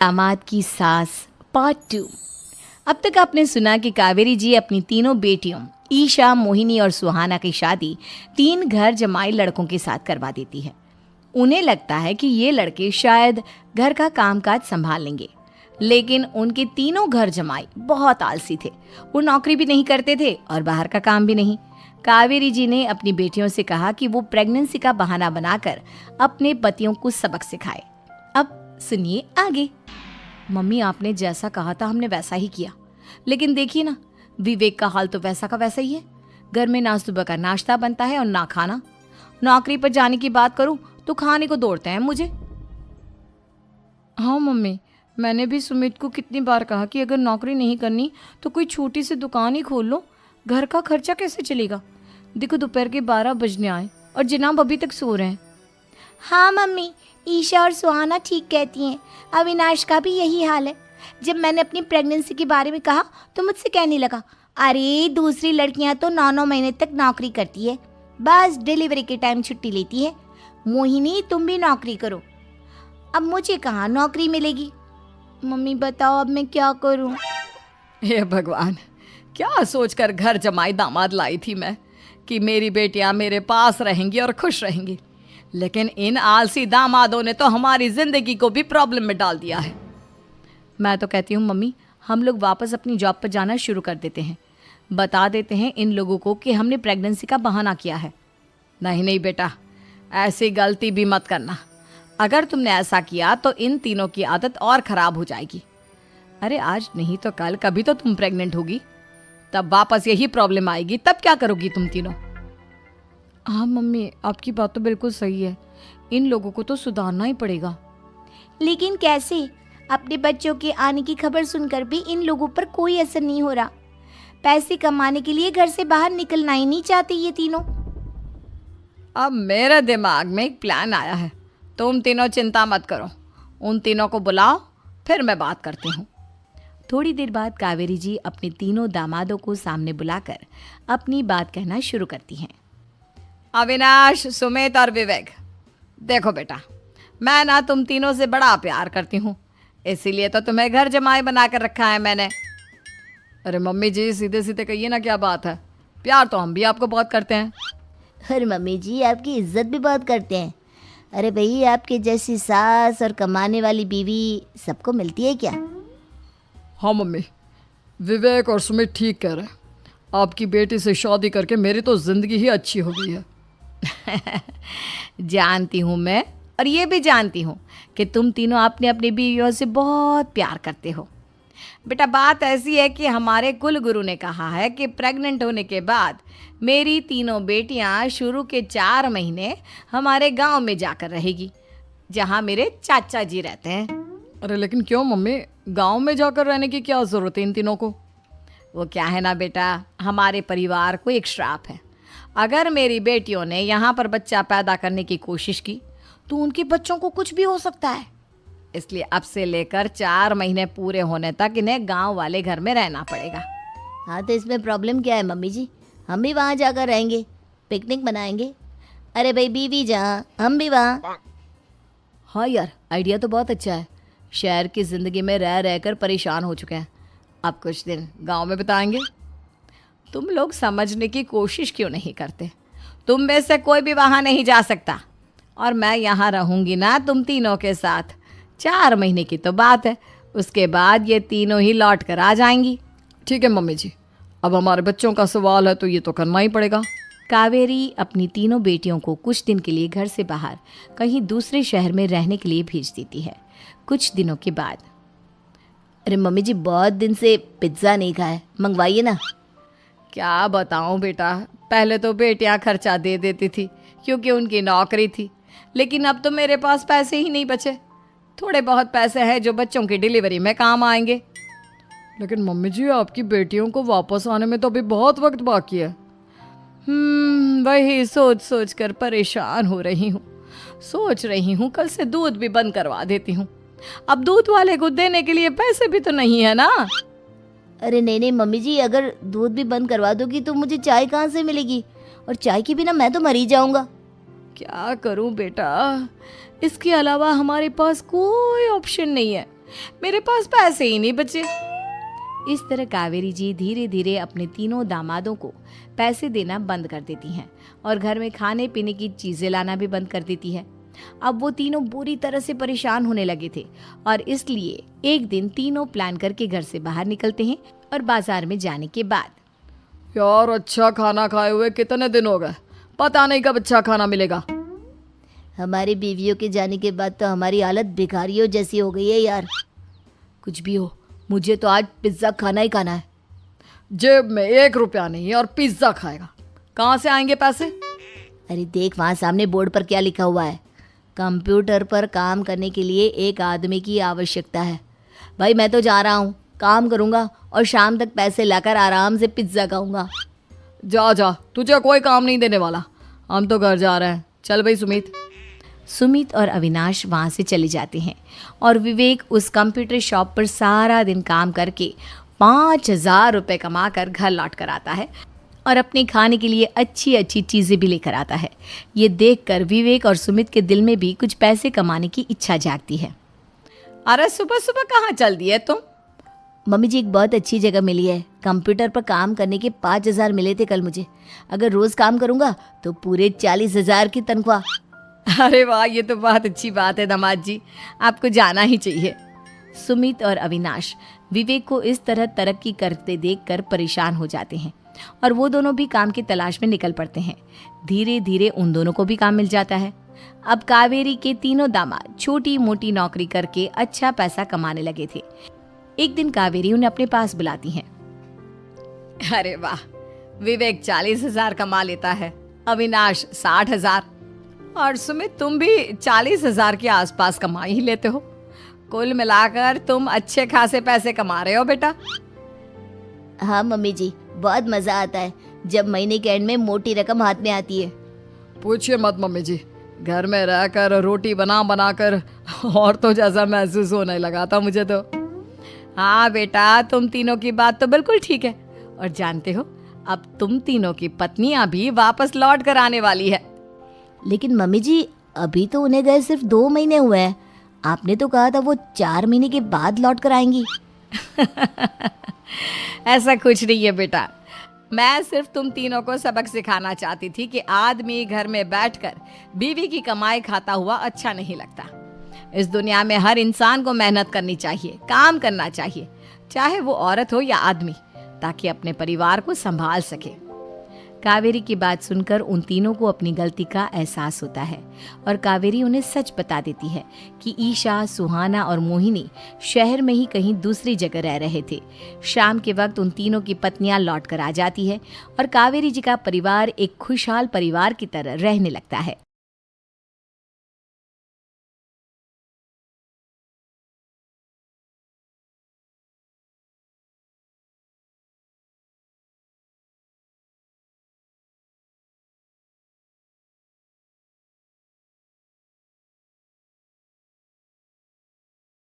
दामाद की सास पार्ट 2। अब तक आपने सुना कि कावेरी जी अपनी तीनों बेटियों ईशा, मोहिनी और सुहाना की शादी 3 घर जमाई लड़कों के साथ करवा देती है। उन्हें लगता है कि ये लड़के शायद घर का कामकाज संभाल लेंगे, लेकिन उनके तीनों घर जमाई बहुत आलसी थे। वो नौकरी भी नहीं करते थे और बाहर का काम भी नहीं। कावेरी जी ने अपनी बेटियों से कहा कि वो प्रेगनेंसी का बहाना बनाकर अपने पतियों को सबक सिखाए। अब सुनिए आगे। मम्मी, आपने जैसा कहा था हमने वैसा ही किया, लेकिन देखिए ना, विवेक का हाल तो वैसा का वैसा ही है। घर में ना सुबह का नाश्ता बनता है और ना खाना। नौकरी पर जाने की बात करूं तो खाने को दौड़ते हैं मुझे। हाँ मम्मी, मैंने भी सुमित को कितनी बार कहा कि अगर नौकरी नहीं करनी तो कोई छोटी सी दुकान ही खोल लो। घर का खर्चा कैसे चलेगा? देखो दोपहर के 12 बजने आए और जनाब अभी तक सो रहे हैं। हाँ मम्मी, ईशा और सुहाना ठीक कहती हैं। अविनाश का भी यही हाल है। जब मैंने अपनी प्रेगनेंसी के बारे में कहा तो मुझसे कहने लगा, अरे दूसरी लड़कियां तो 9-9 महीने तक नौकरी करती है, बस डिलीवरी के टाइम छुट्टी लेती है। मोहिनी, तुम भी नौकरी करो। अब मुझे कहाँ नौकरी मिलेगी? मम्मी बताओ अब मैं क्या करूँ? हे भगवान, क्या सोचकर घर जमाई दामाद लाई थी मैं कि मेरी बेटियां मेरे पास रहेंगी और खुश रहेंगी, लेकिन इन आलसी दामादों ने तो हमारी जिंदगी को भी प्रॉब्लम में डाल दिया है। मैं तो कहती हूँ मम्मी, हम लोग वापस अपनी जॉब पर जाना शुरू कर देते हैं। बता देते हैं इन लोगों को कि हमने प्रेगनेंसी का बहाना किया है। नहीं नहीं बेटा, ऐसी गलती भी मत करना। अगर तुमने ऐसा किया तो इन तीनों की आदत और ख़राब हो जाएगी। अरे आज नहीं तो कल कभी तो तुम प्रेग्नेंट होगी, तब वापस यही प्रॉब्लम आएगी। तब क्या करोगी तुम तीनों? हाँ मम्मी, आपकी बात तो बिल्कुल सही है। इन लोगों को तो सुधारना ही पड़ेगा। लेकिन कैसे? अपने बच्चों के आने की खबर सुनकर भी इन लोगों पर कोई असर नहीं हो रहा। पैसे कमाने के लिए घर से बाहर निकलना ही नहीं चाहते ये तीनों। अब मेरे दिमाग में एक प्लान आया है। तुम तीनों चिंता मत करो, उन तीनों को बुलाओ, फिर मैं बात करती हूँ। थोड़ी देर बाद कावेरी जी अपने तीनों दामादों को सामने बुलाकर अपनी बात कहना शुरू करती हैं। अविनाश, सुमित और विवेक, देखो बेटा, मैं ना तुम तीनों से बड़ा प्यार करती हूँ, इसीलिए तो तुम्हें घर जमाई बना कर रखा है मैंने। अरे मम्मी जी, सीधे सीधे कहिए ना, क्या बात है? प्यार तो हम भी आपको बहुत करते हैं। अरे मम्मी जी, आपकी इज्जत भी बहुत करते हैं। अरे भाई, आपके जैसी सास और कमाने वाली बीवी सबको मिलती है क्या? हाँ मम्मी, विवेक और सुमित ठीक कह रहे हैं। आपकी बेटी से शादी करके मेरी तो ज़िंदगी ही अच्छी हो गई है। जानती हूँ मैं, और ये भी जानती हूँ कि तुम तीनों अपने अपनी बीवियों से बहुत प्यार करते हो। बेटा, बात ऐसी है कि हमारे कुल गुरु ने कहा है कि प्रेग्नेंट होने के बाद मेरी तीनों बेटियां शुरू के 4 महीने हमारे गांव में जाकर रहेगी, जहां मेरे चाचा जी रहते हैं। अरे लेकिन क्यों मम्मी, गांव में जाकर रहने की क्या ज़रूरत है इन तीनों को? वो क्या है ना बेटा, हमारे परिवार को एक श्राप है। अगर मेरी बेटियों ने यहाँ पर बच्चा पैदा करने की कोशिश की तो उनके बच्चों को कुछ भी हो सकता है। इसलिए अब से लेकर 4 महीने पूरे होने तक इन्हें गांव वाले घर में रहना पड़ेगा। हाँ तो इसमें प्रॉब्लम क्या है मम्मी जी? हम भी वहाँ जाकर रहेंगे, पिकनिक मनाएंगे। अरे भाई, बीवी जहाँ हम भी वहाँ। हाँ यार, आइडिया तो बहुत अच्छा है। शहर की ज़िंदगी में रह रहकर परेशान हो चुके हैं, अब कुछ दिन गांव में बिताएंगे। तुम लोग समझने की कोशिश क्यों नहीं करते? तुम में से कोई भी वहाँ नहीं जा सकता, और मैं यहाँ रहूँगी ना तुम तीनों के साथ। 4 महीने की तो बात है, उसके बाद ये तीनों ही लौट कर आ जाएंगी। ठीक है मम्मी जी, अब हमारे बच्चों का सवाल है तो ये तो करना ही पड़ेगा। कावेरी अपनी तीनों बेटियों को कुछ दिन के लिए घर से बाहर कहीं दूसरे शहर में रहने के लिए भेज देती है। कुछ दिनों के बाद, अरे मम्मी जी, बहुत दिन से पिज्ज़ा नहीं खाया, मंगवाइए ना। क्या बताऊं बेटा, पहले तो बेटियां खर्चा दे देती थी क्योंकि उनकी नौकरी थी, लेकिन अब तो मेरे पास पैसे ही नहीं बचे। थोड़े बहुत पैसे हैं जो बच्चों की डिलीवरी में काम आएंगे। लेकिन मम्मी जी, आपकी बेटियों को वापस आने में तो अभी बहुत वक्त बाकी है। वही सोच सोच कर परेशान हो रही हूँ। सोच रही हूँ कल से दूध भी बंद करवा देती हूँ। अब दूध वाले को देने के लिए पैसे भी तो नहीं है ना। अरे नहीं नहीं मम्मी जी, अगर दूध भी बंद करवा दोगी तो मुझे चाय कहाँ से मिलेगी? और चाय के बिना मैं तो मर ही जाऊंगा। क्या करूं बेटा, इसके अलावा हमारे पास कोई ऑप्शन नहीं है। मेरे पास पैसे ही नहीं बचे। इस तरह कावेरी जी धीरे धीरे अपने तीनों दामादों को पैसे देना बंद कर देती हैं और घर में खाने पीने की चीजें लाना भी बंद कर देती है। अब वो तीनों बुरी तरह से परेशान होने लगे थे और इसलिए एक दिन तीनों प्लान करके घर से बाहर निकलते हैं और बाजार में जाने के बाद, यार अच्छा खाना खाए हुए कितने दिन हो गए, पता नहीं कब अच्छा खाना मिलेगा। हमारी बीवियों के जाने के बाद तो हमारी हालत भिखारियों जैसी हो गई है यार। कुछ भी हो, मुझे तो आज पिज्ज़ा खाना ही खाना है। जेब में 1 रुपया नहीं है और पिज्ज़ा खाएगा, कहाँ से आएंगे पैसे? अरे देख वहाँ सामने बोर्ड पर क्या लिखा हुआ है, कंप्यूटर पर काम करने के लिए एक आदमी की आवश्यकता है। भाई मैं तो जा रहा हूँ, काम करूँगा और शाम तक पैसे लाकर आराम से पिज्ज़ा खाऊंगा। जा जा, तुझे कोई काम नहीं देने वाला, हम तो घर जा रहे हैं। चल भाई सुमित। सुमित और अविनाश वहाँ से चले जाते हैं और विवेक उस कंप्यूटर शॉप पर सारा दिन काम करके 5,000 रुपये कमा कर घर लौट कर आता है और अपने खाने के लिए अच्छी अच्छी चीज़ें भी लेकर आता है। ये देखकर विवेक और सुमित के दिल में भी कुछ पैसे कमाने की इच्छा जागती है। अरे सुबह सुबह कहाँ चल दिए तुम? मम्मी जी एक बहुत अच्छी जगह मिली है, कंप्यूटर पर काम करने के 5,000 मिले थे कल मुझे। अगर रोज़ काम करूँगा तो पूरे 40,000 की तनख्वाह। अरे वाह, ये तो बहुत अच्छी बात है दामाद जी, आपको जाना ही चाहिए। सुमित और अविनाश विवेक को इस तरह तरक्की करते देखकर परेशान हो जाते हैं और वो दोनों भी काम की तलाश में निकल पड़ते हैं। धीरे धीरे उन दोनों को भी काम मिल जाता है। अब कावेरी के तीनों दामाद छोटी मोटी नौकरी करके अच्छा पैसा कमाने लगे थे। एक दिन कावेरी उन्हें अपने पास बुलाती हैं। अरे वाह, विवेक 40,000 कमा लेता है, अविनाश 60,000 और सुमित तुम भी 40,000 के आसपास कमा ही लेते हो। कुल मिलाकर तुम अच्छे खासे पैसे कमा रहे हो बेटा। हाँ मम्मी जी, बहुत मज़ा आता है जब महीने के एंड में मोटी रकम हाथ में आती है। पूछिए मत मम्मी जी, घर में रहकर रोटी बना बना कर और तो जैसा महसूस होने लगा था मुझे तो। हाँ बेटा, तुम तीनों की बात तो बिल्कुल ठीक है और जानते हो अब तुम तीनों की पत्नियां भी वापस लौट कर आने वाली है। लेकिन मम्मी जी अभी तो उन्हें गए सिर्फ 2 महीने हुए हैं, आपने तो कहा था वो 4 महीने के बाद लौट कर आएंगी। ऐसा कुछ नहीं है बेटा, मैं सिर्फ तुम तीनों को सबक सिखाना चाहती थी कि आदमी घर में बैठकर बीवी की कमाई खाता हुआ अच्छा नहीं लगता। इस दुनिया में हर इंसान को मेहनत करनी चाहिए, काम करना चाहिए, चाहे वो औरत हो या आदमी, ताकि अपने परिवार को संभाल सके। कावेरी की बात सुनकर उन तीनों को अपनी गलती का एहसास होता है और कावेरी उन्हें सच बता देती है कि ईशा, सुहाना और मोहिनी शहर में ही कहीं दूसरी जगह रह रहे थे। शाम के वक्त उन तीनों की पत्नियां लौट कर आ जाती है और कावेरी जी का परिवार एक खुशहाल परिवार की तरह रहने लगता है।